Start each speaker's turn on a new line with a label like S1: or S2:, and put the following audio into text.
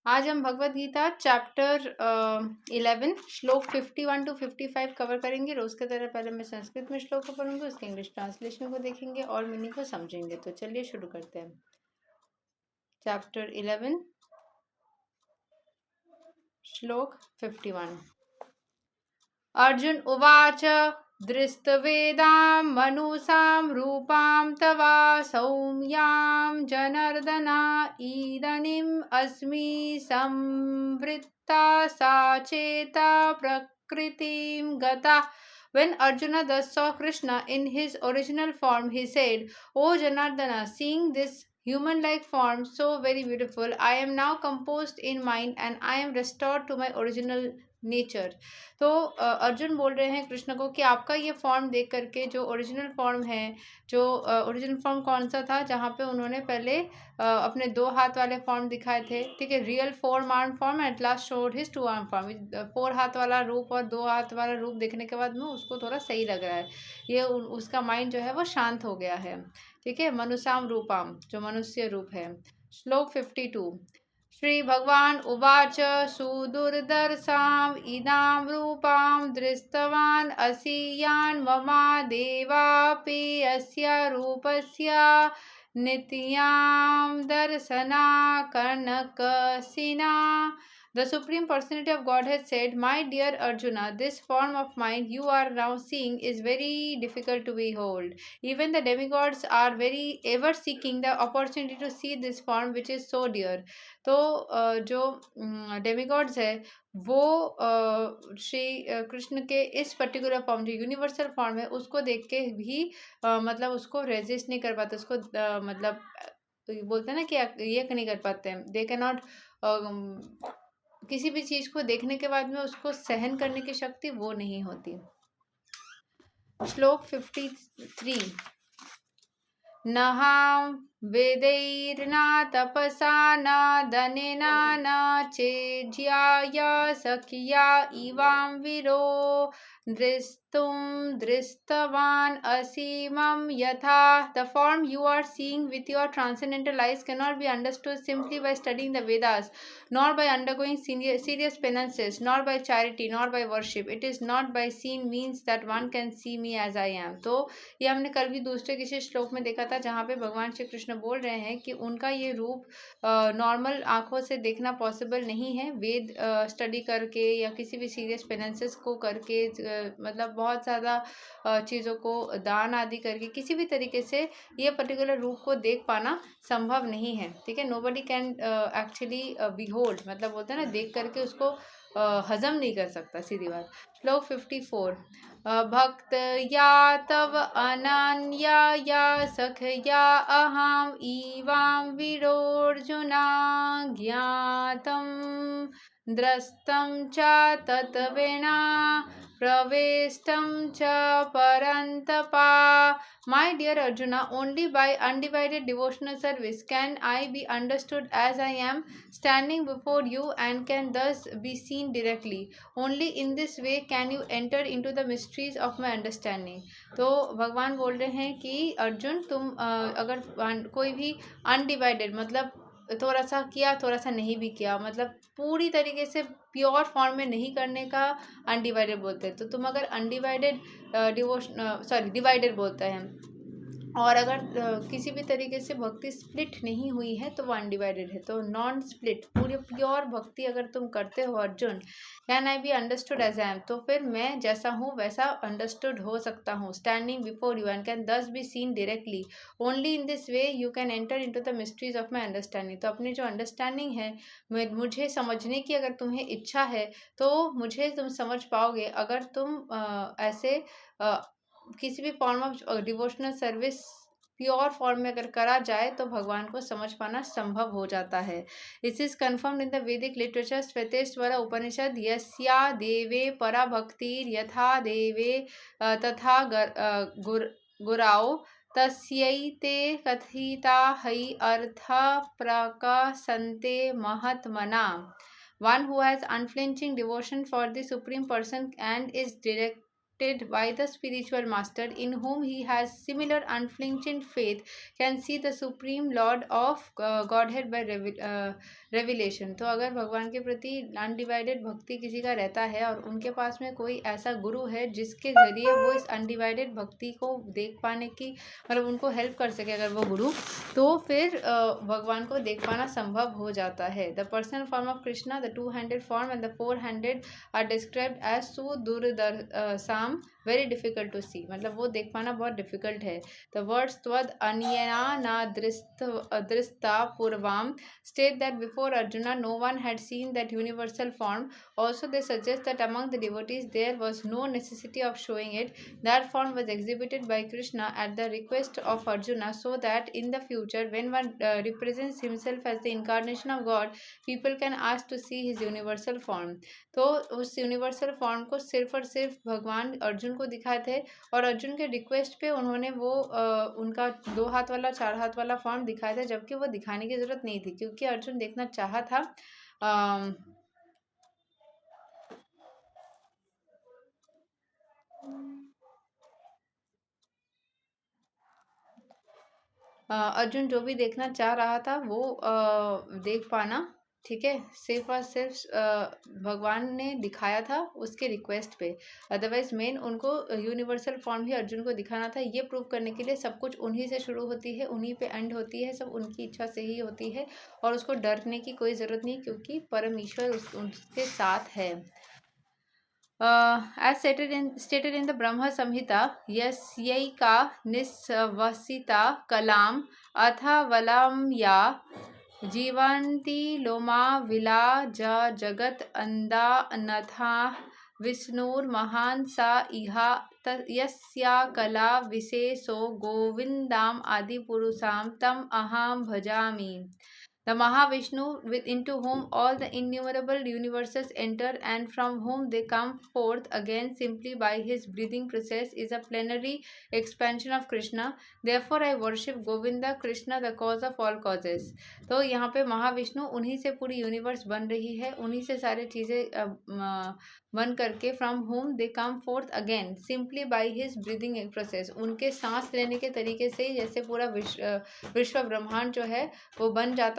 S1: आज हम भगवत गीता चैप्टर 11 श्लोक 51 to 55 कवर करेंगे। रोज की तरह पहले मैं संस्कृत में श्लोक को पढ़ूंगी, उसके इंग्लिश ट्रांसलेशन को देखेंगे और मीनिंग को समझेंगे। तो चलिए शुरू करते हैं। चैप्टर 11 श्लोक 51। अर्जुन उवाच दृष्टवेदां मनुषां रूपां तवा सौम्यां जनार्दना इदानीम् अस्मि संवृत्ता साचेता प्रकृतिं गता। When Arjuna thus saw Krishna in his original form, he said, O Janardana, seeing this human-like form so very beautiful, I am now composed in mind and I am restored to my original nature. तो अर्जुन बोल रहे हैं कृष्ण को कि आपका ये form देख करके, जो ओरिजिनल फॉर्म है, जो ओरिजिनल फॉर्म कौन सा था, जहाँ पे उन्होंने पहले अपने 2 हाथ वाले फॉर्म दिखाए थे, ठीक है, real 4 arm form, at last showed his 2 arm form. 4 हाथ वाला रूप और 2 हाथ वाला रूप देखने के बाद में उसको थोड़ा सही लग रहा है, ये उसका माइंड जो है वो शांत हो गया है, ठीक है। मनुष्याम रूपाम, जो मनुष्य रूप है। श्लोक 52। श्री भगवान उवाच सुदुर्दर्शाम् इदां रूपां दृष्टवान् असि यान् मम देवापि अस्य रूपस्य नित्यां दर्शना कनकसिना। The Supreme Personality of Godhead said, My dear Arjuna, this form of mind you are now seeing is very difficult to behold. Even the demigods are very ever seeking the opportunity to see this form which is so dear. तो जो demigods है वो श्री कृष्ण के इस particular form, जो universal form है, उसको देख के भी मतलब उसको रेजिस्ट नहीं कर पाते, उसको मतलब बोलते हैं ना कि ये नहीं कर पाते हैं, दे कैन नॉट, किसी भी चीज को देखने के बाद में उसको सहन करने की शक्ति वो नहीं होती। श्लोक 53। नहां वेदैर्न तपसा न दनेन न चेज्याय सखिया इवां वीरो दृष्टुं दृष्टवान् असीमं यथा। The form you are seeing with your transcendental eyes cannot be understood simply by studying the Vedas, nor by undergoing serious penances, nor by charity, nor by worship. It is not by seeing means that one can see me as I am. तो ये हमने कल भी दूसरे किसी श्लोक में देखा था, जहाँ पे भगवान श्री कृष्ण बोल रहे हैं कि उनका ये रूप नॉर्मल आंखों से देखना पॉसिबल नहीं है। वेद स्टडी करके या किसी भी सीरियस पेनेंसेस को करके, मतलब बहुत ज़्यादा चीज़ों को दान आदि करके किसी भी तरीके से ये पर्टिकुलर रूप को देख पाना संभव नहीं है, ठीक है। नोबडी कैन एक्चुअली बिहोल्ड, मतलब बोलते हैं ना, देख करके उसको हजम नहीं कर सकता, सीधी बात। श्लोक 54। भक्त या तव अनन्या या सखया अहम इवां वीरोर्जुना ज्ञातं द्रष्टं च तत्त्वेन प्रवेष्टं च परन्तपा। My dear Arjuna, only by undivided devotional service can I be understood as I am standing before you and can thus be seen directly. Only in this way can you enter into the mysteries of my understanding. तो भगवान बोल रहे हैं कि अर्जुन, तुम अगर कोई भी अनडिवाइडेड, मतलब थोड़ा सा किया थोड़ा सा नहीं भी किया, मतलब पूरी तरीके से प्योर फॉर्म में नहीं करने का अनडिवाइडेड बोलते हैं। तो तुम अगर अनडिवाइडेड डिवाइडेड बोलते हैं, और अगर किसी भी तरीके से भक्ति स्प्लिट नहीं हुई है तो वो अनडिवाइडेड है। तो नॉन स्प्लिट पूरी प्योर भक्ति अगर तुम करते हो Arjun, can I be understood as I am, तो फिर मैं जैसा हूँ वैसा अंडरस्टूड हो सकता हूँ, standing before you and can thus be seen directly. Only in this way you can enter into the mysteries of my understanding. तो अपनी जो अंडरस्टैंडिंग है, मुझे समझने की अगर तुम्हें इच्छा है तो मुझे तुम समझ पाओगे। अगर तुम ऐसे किसी भी form of devotional service pure form में अगर करा जाए तो भगवान को समझ पाना संभव हो जाता है। This is confirmed in the वैदिक लिटरेचर श्वेतेश्वर उपनिषद, यस्या देवे परा भक्तिर यथा देवे तथा गुराओ तस्यैते कथिता हई अर्थ प्रकाशन्ते महात्मना। One who has unflinching devotion for the Supreme Person and is instructed by the spiritual master in whom he has similar unflinching faith can see the supreme lord of godhead by revelation। तो अगर भगवान के प्रति undivided भक्ति किसी का रहता है और उनके पास में कोई ऐसा गुरु है जिसके जरिए वो इस अनडिवाइडेड भक्ति को देख पाने की मतलब उनको हेल्प कर सके अगर वो गुरु, तो फिर भगवान को देख पाना संभव हो जाता है। The personal form of Krishna, the 2-handed form and the 4-handed are described as सुदुर्दर्शाम, वेरी डिफिकल्ट टू सी, मतलब वो देख पाना बहुत डिफिकल्ट है। द वर्ड्स त्वद अन्येना न दृष्टा पूर्वाम state that before Arjuna no one had seen that universal form. Also they suggest that among the devotees there was no necessity of showing it. That form was exhibited by Krishna at the request of Arjuna so that in the future when one represents himself as the incarnation of God, people can ask to see his universal form। तो उस universal form को सिर्फ और सिर्फ भगवान अर्जुन को दिखाए थे और अर्जुन के रिक्वेस्ट पे उन्होंने वो उनका 2 हाथ वाला 4 हाथ वाला फॉर्म दिखाया था, जबकि वो दिखाने की जरूरत नहीं थी क्योंकि अर्जुन देखना चाहा था अर्जुन जो भी देखना चाह रहा था वो देख पाना, ठीक है, सिर्फ और सिर्फ भगवान ने दिखाया था उसके रिक्वेस्ट पे। अदरवाइज मेन उनको यूनिवर्सल फॉर्म ही अर्जुन को दिखाना था। ये प्रूव करने के लिए सब कुछ उन्हीं से शुरू होती है, उन्हीं पे एंड होती है, सब उनकी इच्छा से ही होती है और उसको डरने की कोई ज़रूरत नहीं क्योंकि परम ईश्वर उसके साथ है। as stated in the Brahma Samhita, yasyaika nisvasita kalam atha ya जीवंती Loma villa जगत अंदा अनथा विष्णुर महान सा इहा यस्या कला विशेषो गोविंदाम आदि पुरुषाम तम अहम भजामि। The Mahavishnu, into whom all the innumerable universes enter and from whom they come forth again simply by his breathing process, is a plenary expansion of Krishna. Therefore, I worship Govinda, Krishna, the cause of all causes। तो यहाँ पे महाविष्णु उन्हीं से पूरी universe बन रही है, उन्हीं से सारी चीज़ें बन करके from home they come fourth again simply by his breathing process, उनके सांस लेने के तरीके से जैसे पूरा विश्व ब्रह्मांड जो है वो बन जाता